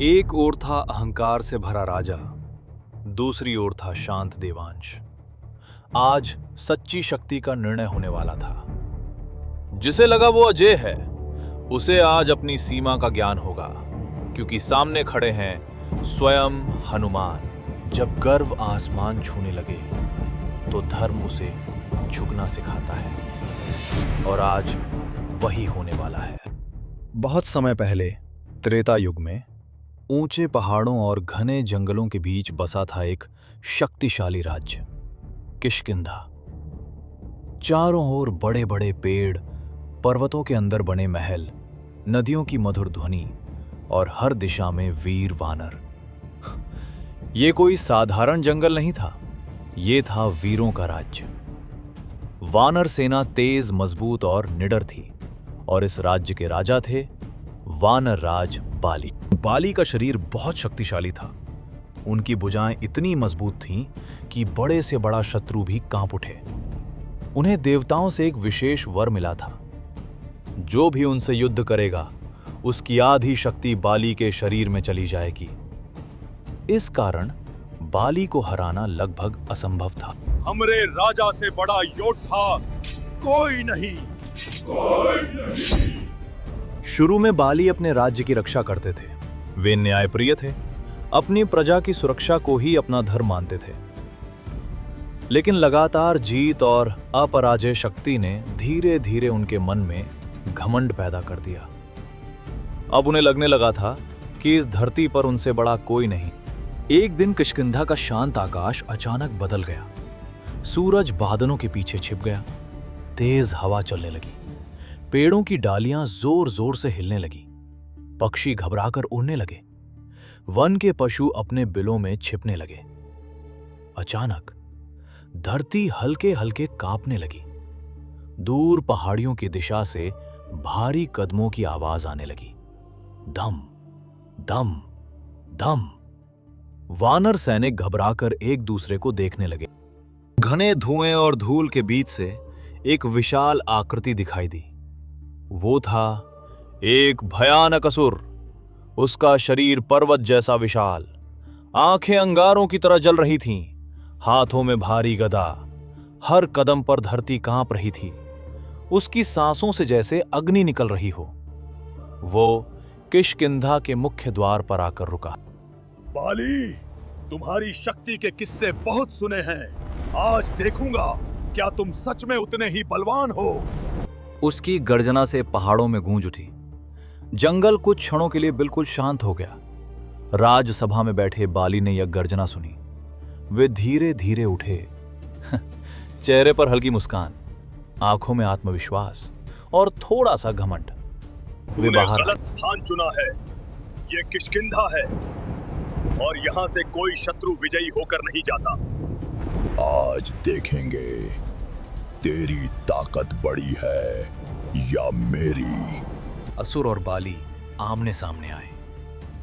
एक ओर था अहंकार से भरा राजा, दूसरी ओर था शांत देवांश। आज सच्ची शक्ति का निर्णय होने वाला था। जिसे लगा वो अजय है, उसे आज अपनी सीमा का ज्ञान होगा, क्योंकि सामने खड़े हैं स्वयं हनुमान। जब गर्व आसमान छूने लगे तो धर्म उसे झुकना सिखाता है, और आज वही होने वाला है। बहुत समय पहले त्रेता युग में ऊंचे पहाड़ों और घने जंगलों के बीच बसा था एक शक्तिशाली राज्य, किष्किंधा। चारों ओर बड़े बड़े पेड़, पर्वतों के अंदर बने महल, नदियों की मधुर ध्वनि और हर दिशा में वीर वानर। ये कोई साधारण जंगल नहीं था, ये था वीरों का राज्य। वानर सेना तेज, मजबूत और निडर थी, और इस राज्य के राजा थे वानर राज बाली। बाली का शरीर बहुत शक्तिशाली था। उनकी भुजाएं इतनी मजबूत थीं कि बड़े से बड़ा शत्रु भी कांप उठे। उन्हें देवताओं से एक विशेष वर मिला था, जो भी उनसे युद्ध करेगा उसकी आधी शक्ति बाली के शरीर में चली जाएगी। इस कारण बाली को हराना लगभग असंभव था। हमरे राजा से बड़ा योद्धा कोई नहीं। शुरू में बाली अपने राज्य की रक्षा करते थे। वे न्यायप्रिय थे, अपनी प्रजा की सुरक्षा को ही अपना धर्म मानते थे। लेकिन लगातार जीत और अपराजय शक्ति ने धीरे धीरे उनके मन में घमंड पैदा कर दिया। अब उन्हें लगने लगा था कि इस धरती पर उनसे बड़ा कोई नहीं। एक दिन किष्किंधा का शांत आकाश अचानक बदल गया। सूरज बादलों के पीछे छिप गया। तेज हवा चलने लगी। पेड़ों की डालियां जोर जोर से हिलने लगी। पक्षी घबराकर उड़ने लगे। वन के पशु अपने बिलों में छिपने लगे। अचानक धरती हल्के हल्के कांपने लगी। दूर पहाड़ियों की दिशा से भारी कदमों की आवाज आने लगी। दम दम दम। वानर सैनिक घबराकर एक दूसरे को देखने लगे। घने धुएं और धूल के बीच से एक विशाल आकृति दिखाई दी। वो था एक भयानक असुर। उसका शरीर पर्वत जैसा विशाल, आंखें अंगारों की तरह जल रही थीं, हाथों में भारी गदा। हर कदम पर धरती कांप रही थी। उसकी सांसों से जैसे अग्नि निकल रही हो। वो किष्किंधा के मुख्य द्वार पर आकर रुका। बाली, तुम्हारी शक्ति के किस्से बहुत सुने हैं। आज देखूंगा क्या तुम सच में उतने ही बलवान हो। उसकी गर्जना से पहाड़ों में गूंज उठी। जंगल कुछ क्षणों के लिए बिल्कुल शांत हो गया। राजसभा में बैठे बाली ने यह गर्जना सुनी। वे धीरे धीरे उठे। चेहरे पर हल्की मुस्कान, आंखों में आत्मविश्वास और थोड़ा सा घमंड। वे बाहर गलत स्थान चुना है। ये किष्किंधा है, और यहाँ से कोई शत्रु विजयी होकर नहीं जाता। आज देखेंगे तेरी ताकत बड़ी है या मेरी। असुर और बाली आमने सामने आए,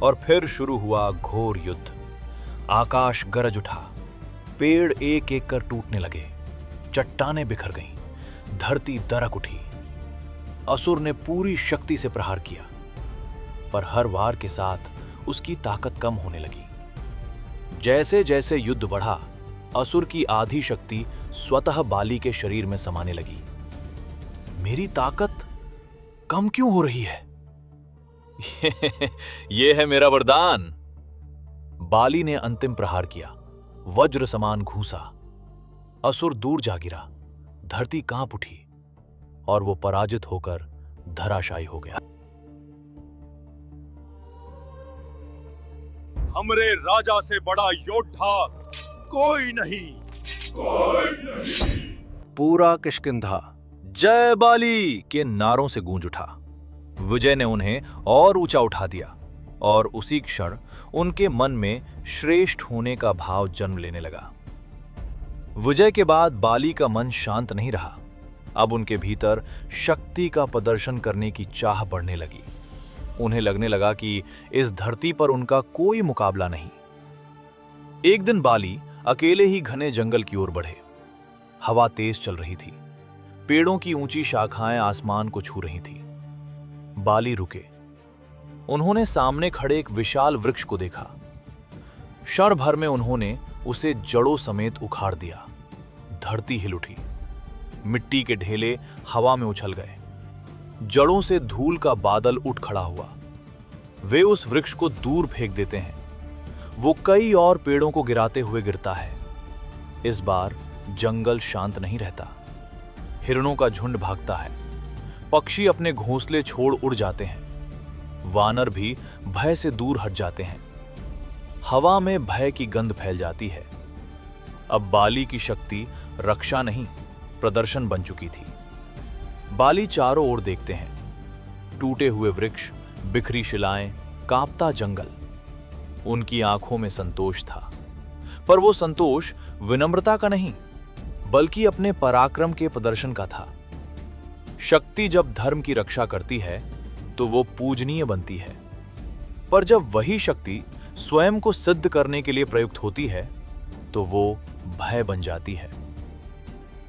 और फिर शुरू हुआ घोर युद्ध। आकाश गरज उठा। पेड़ एक एक कर टूटने लगे। चट्टानें बिखर गईं। धरती दरक उठी। असुर ने पूरी शक्ति से प्रहार किया, पर हर वार के साथ उसकी ताकत कम होने लगी। जैसे जैसे युद्ध बढ़ा, असुर की आधी शक्ति स्वतः बाली के शरीर में समाने लगी। मेरी ताकत कम क्यों हो रही है? यह है मेरा वरदान। बाली ने अंतिम प्रहार किया। वज्र समान घूसा। असुर दूर जा गिरा। धरती कांप उठी, और वो पराजित होकर धराशायी हो गया। हमरे राजा से बड़ा योद्धा कोई नहीं। पूरा किष्किंधा जय बाली के नारों से गूंज उठा। विजय ने उन्हें और ऊंचा उठा दिया, और उसी क्षण उनके मन में श्रेष्ठ होने का भाव जन्म लेने लगा। विजय के बाद बाली का मन शांत नहीं रहा। अब उनके भीतर शक्ति का प्रदर्शन करने की चाह बढ़ने लगी। उन्हें लगने लगा कि इस धरती पर उनका कोई मुकाबला नहीं। एक दिन बाली अकेले ही घने जंगल की ओर बढ़े। हवा तेज चल रही थी। पेड़ों की ऊंची शाखाएं आसमान को छू रही थी। बाली रुके। उन्होंने सामने खड़े एक विशाल वृक्ष को देखा। क्षण भर में उन्होंने उसे जड़ों समेत उखाड़ दिया। धरती हिल उठी, मिट्टी के ढेले हवा में उछल गए, जड़ों से धूल का बादल उठ खड़ा हुआ। वे उस वृक्ष को दूर फेंक देते हैं। वो कई और पेड़ों को गिराते हुए गिरता है। इस बार जंगल शांत नहीं रहता। हिरणों का झुंड भागता है, पक्षी अपने घोंसले छोड़ उड़ जाते हैं, वानर भी भय से दूर हट जाते हैं। हवा में भय की गंध फैल जाती है। अब बाली की शक्ति रक्षा नहीं, प्रदर्शन बन चुकी थी। बाली चारों ओर देखते हैं। टूटे हुए वृक्ष, बिखरी शिलाएं, कांपता जंगल। उनकी आंखों में संतोष था, पर वो संतोष विनम्रता का नहीं, बल्कि अपने पराक्रम के प्रदर्शन का था। शक्ति जब धर्म की रक्षा करती है तो वो पूजनीय बनती है, पर जब वही शक्ति स्वयं को सिद्ध करने के लिए प्रयुक्त होती है तो वो भय बन जाती है।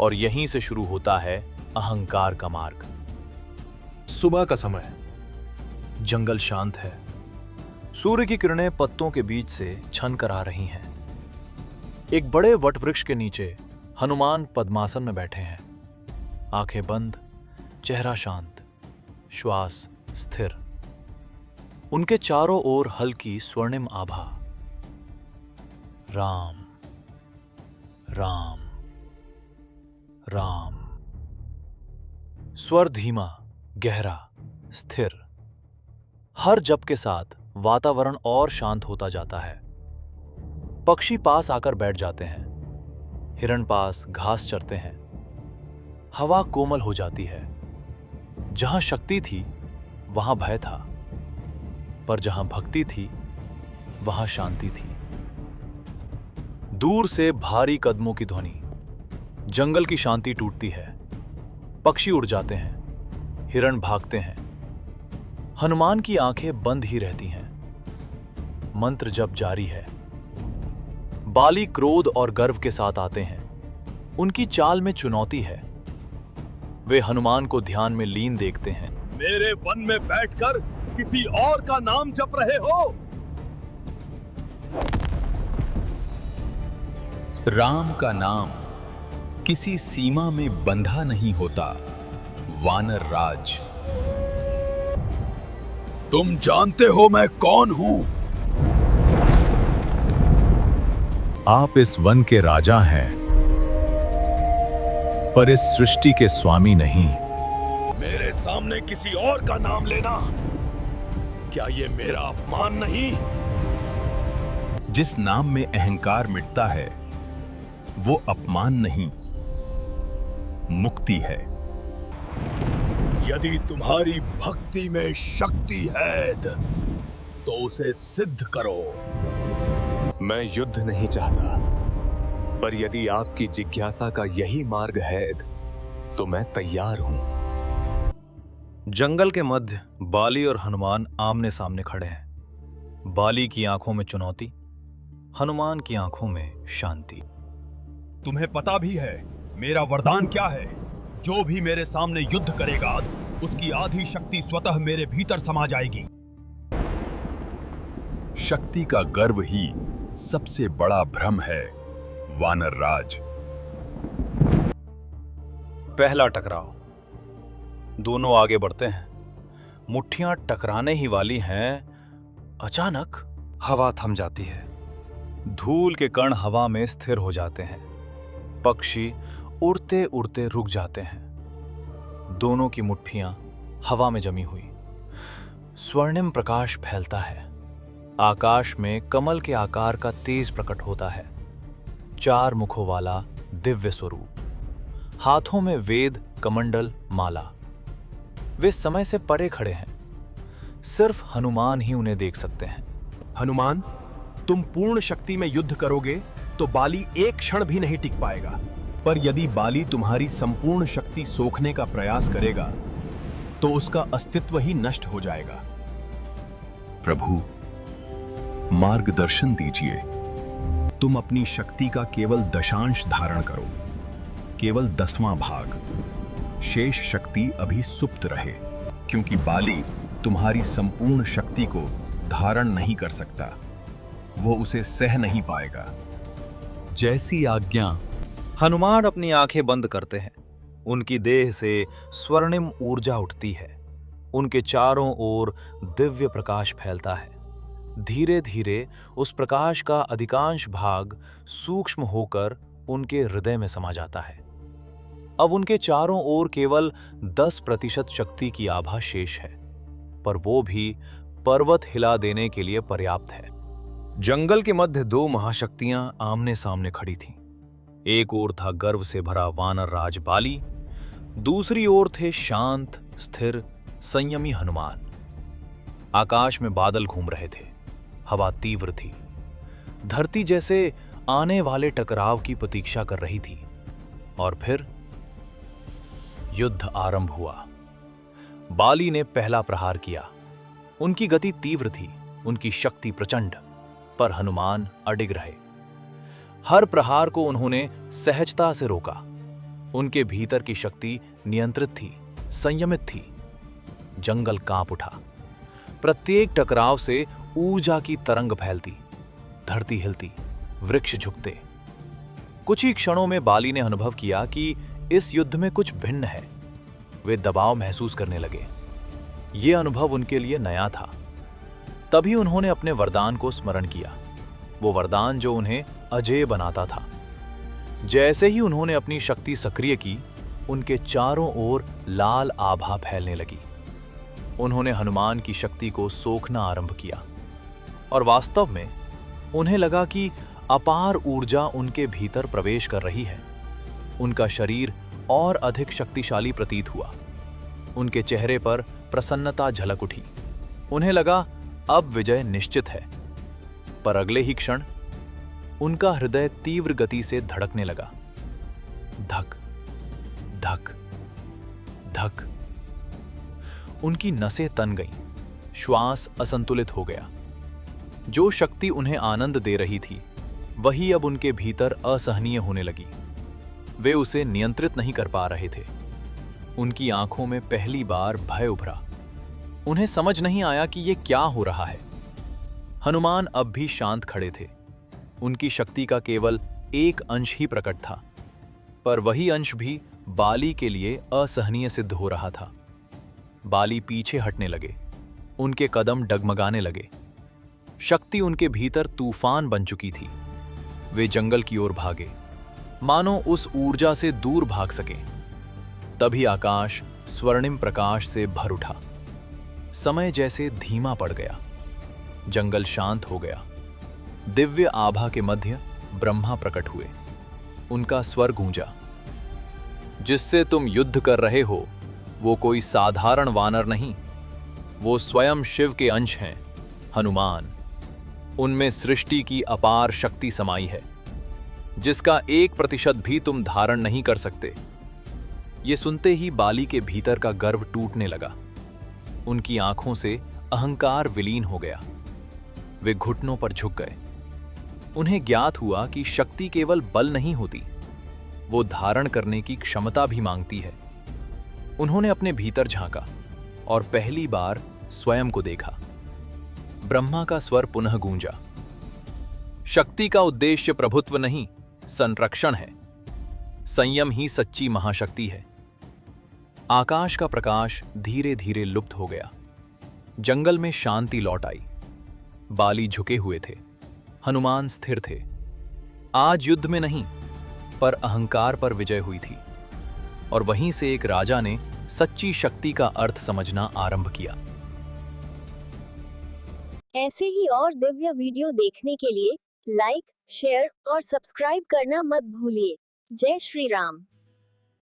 और यहीं से शुरू होता है अहंकार का मार्ग। सुबह का समय, जंगल शांत है। सूर्य की किरणें पत्तों के बीच से छन कर आ रही हैं। एक बड़े वटवृक्ष के नीचे हनुमान पद्मासन में बैठे हैं, आंखें बंद, चेहरा शांत, श्वास स्थिर। उनके चारों ओर हल्की स्वर्णिम आभा। राम राम राम। स्वर धीमा, गहरा, स्थिर। हर जप के साथ वातावरण और शांत होता जाता है। पक्षी पास आकर बैठ जाते हैं, हिरण पास घास चरते हैं। हवा कोमल हो जाती है। जहां शक्ति थी वहां भय था, पर जहां भक्ति थी वहां शांति थी। दूर से भारी कदमों की ध्वनि, जंगल की शांति टूटती है। पक्षी उड़ जाते हैं, हिरण भागते हैं। हनुमान की आंखें बंद ही रहती हैं। मंत्र जप जारी है। बाली क्रोध और गर्व के साथ आते हैं। उनकी चाल में चुनौती है। वे हनुमान को ध्यान में लीन देखते हैं। मेरे वन में बैठकर किसी और का नाम जप रहे हो? राम का नाम किसी सीमा में बंधा नहीं होता। वानर राज। तुम जानते हो मैं कौन हूं? आप इस वन के राजा हैं, पर इस सृष्टि के स्वामी नहीं। मेरे सामने किसी और का नाम लेना, क्या ये मेरा अपमान नहीं? जिस नाम में अहंकार मिटता है वो अपमान नहीं, मुक्ति है। यदि तुम्हारी भक्ति में शक्ति है तो उसे सिद्ध करो। मैं युद्ध नहीं चाहता, पर यदि आपकी जिज्ञासा का यही मार्ग है तो मैं तैयार हूं। जंगल के मध्य बाली और हनुमान आमने सामने खड़े हैं। बाली की आंखों में चुनौती, हनुमान की आंखों में शांति। तुम्हें पता भी है मेरा वरदान क्या है? जो भी मेरे सामने युद्ध करेगा उसकी आधी शक्ति स्वतः मेरे भीतर समा जाएगी। शक्ति का गर्व ही सबसे बड़ा भ्रम है, वानर राज। पहला टकराव। दोनों आगे बढ़ते हैं। मुट्ठियां टकराने ही वाली हैं। अचानक हवा थम जाती है। धूल के कण हवा में स्थिर हो जाते हैं। पक्षी उड़ते उड़ते रुक जाते हैं। दोनों की मुट्ठियां हवा में जमी हुई। स्वर्णिम प्रकाश फैलता है। आकाश में कमल के आकार का तेज प्रकट होता है। 4 मुखों वाला दिव्य स्वरूप। हाथों में वेद, कमंडल, माला। वे समय से परे खड़े हैं। सिर्फ हनुमान ही उन्हें देख सकते हैं। हनुमान, तुम पूर्ण शक्ति में युद्ध करोगे तो बाली एक क्षण भी नहीं टिक पाएगा, पर यदि बाली तुम्हारी संपूर्ण शक्ति सोखने का प्रयास करेगा तो उसका अस्तित्व ही नष्ट हो जाएगा। प्रभु, मार्गदर्शन दीजिए। तुम अपनी शक्ति का केवल दशांश धारण करो, केवल 10वां भाग। शेष शक्ति अभी सुप्त रहे, क्योंकि बाली तुम्हारी संपूर्ण शक्ति को धारण नहीं कर सकता, वो उसे सह नहीं पाएगा। जैसी आज्ञा। हनुमान अपनी आंखें बंद करते हैं। उनकी देह से स्वर्णिम ऊर्जा उठती है। उनके चारों ओर दिव्य प्रकाश फैलता है। धीरे धीरे उस प्रकाश का अधिकांश भाग सूक्ष्म होकर उनके हृदय में समा जाता है। अब उनके चारों ओर केवल 10% शक्ति की आभा शेष है, पर वो भी पर्वत हिला देने के लिए पर्याप्त है। जंगल के मध्य 2 महाशक्तियां आमने सामने खड़ी थीं। एक ओर था गर्व से भरा वानर राज बाली, दूसरी ओर थे शांत, स्थिर, संयमी हनुमान। आकाश में बादल घूम रहे थे, हवा तीव्र थी, धरती जैसे आने वाले टकराव की प्रतीक्षा कर रही थी। और फिर युद्ध आरंभ हुआ। बाली ने पहला प्रहार किया। उनकी गति तीव्र थी, उनकी शक्ति प्रचंड, पर हनुमान अडिग रहे। हर प्रहार को उन्होंने सहजता से रोका। उनके भीतर की शक्ति नियंत्रित थी, संयमित थी। जंगल कांप उठा। प्रत्येक टकराव से ऊर्जा की तरंग फैलती, धरती हिलती, वृक्ष झुकते। कुछ ही क्षणों में बाली ने अनुभव किया कि इस युद्ध में कुछ भिन्न है। वे दबाव महसूस करने लगे। यह अनुभव उनके लिए नया था। तभी उन्होंने अपने वरदान को स्मरण किया, वो वरदान जो उन्हें अजेय बनाता था। जैसे ही उन्होंने अपनी शक्ति सक्रिय की, उनके चारों ओर लाल आभा फैलने लगी। उन्होंने हनुमान की शक्ति को सोखना आरंभ किया और वास्तव में उन्हें लगा कि अपार ऊर्जा उनके भीतर प्रवेश कर रही है। उनका शरीर और अधिक शक्तिशाली प्रतीत हुआ। उनके चेहरे पर प्रसन्नता झलक उठी। उन्हें लगा अब विजय निश्चित है। पर अगले ही क्षण उनका हृदय तीव्र गति से धड़कने लगा। धक धक धक। उनकी नसें तन गईं, श्वास असंतुलित हो गया। जो शक्ति उन्हें आनंद दे रही थी, वही अब उनके भीतर असहनीय होने लगी। वे उसे नियंत्रित नहीं कर पा रहे थे। उनकी आंखों में पहली बार भय उभरा। उन्हें समझ नहीं आया कि ये क्या हो रहा है। हनुमान अब भी शांत खड़े थे। उनकी शक्ति का केवल एक अंश ही प्रकट था, पर वही अंश भी बाली के लिए असहनीय सिद्ध हो रहा था। बाली पीछे हटने लगे। उनके कदम डगमगाने लगे। शक्ति उनके भीतर तूफान बन चुकी थी। वे जंगल की ओर भागे, मानो उस ऊर्जा से दूर भाग सके। तभी आकाश स्वर्णिम प्रकाश से भर उठा। समय जैसे धीमा पड़ गया। जंगल शांत हो गया। दिव्य आभा के मध्य ब्रह्मा प्रकट हुए। उनका स्वर गूंजा, जिससे तुम युद्ध कर रहे हो वो कोई साधारण वानर नहीं, वो स्वयं शिव के अंश हैं, हनुमान। उनमें सृष्टि की अपार शक्ति समाई है, जिसका 1% भी तुम धारण नहीं कर सकते। ये सुनते ही बाली के भीतर का गर्व टूटने लगा। उनकी आंखों से अहंकार विलीन हो गया। वे घुटनों पर झुक गए। उन्हें ज्ञात हुआ कि शक्ति केवल बल नहीं होती, वो धारण करने की क्षमता भी मांगती है। उन्होंने अपने भीतर झांका और पहली बार स्वयं को देखा। ब्रह्मा का स्वर पुनः गूंजा, शक्ति का उद्देश्य प्रभुत्व नहीं, संरक्षण है। संयम ही सच्ची महाशक्ति है। आकाश का प्रकाश धीरे धीरे लुप्त हो गया। जंगल में शांति लौट आई। बाली झुके हुए थे, हनुमान स्थिर थे। आज युद्ध में नहीं, पर अहंकार पर विजय हुई थी। और वहीं से एक राजा ने सच्ची शक्ति का अर्थ समझना आरंभ किया। ऐसे ही और दिव्य वीडियो देखने के लिए लाइक, शेयर और सब्सक्राइब करना मत भूलिए। जय श्री राम।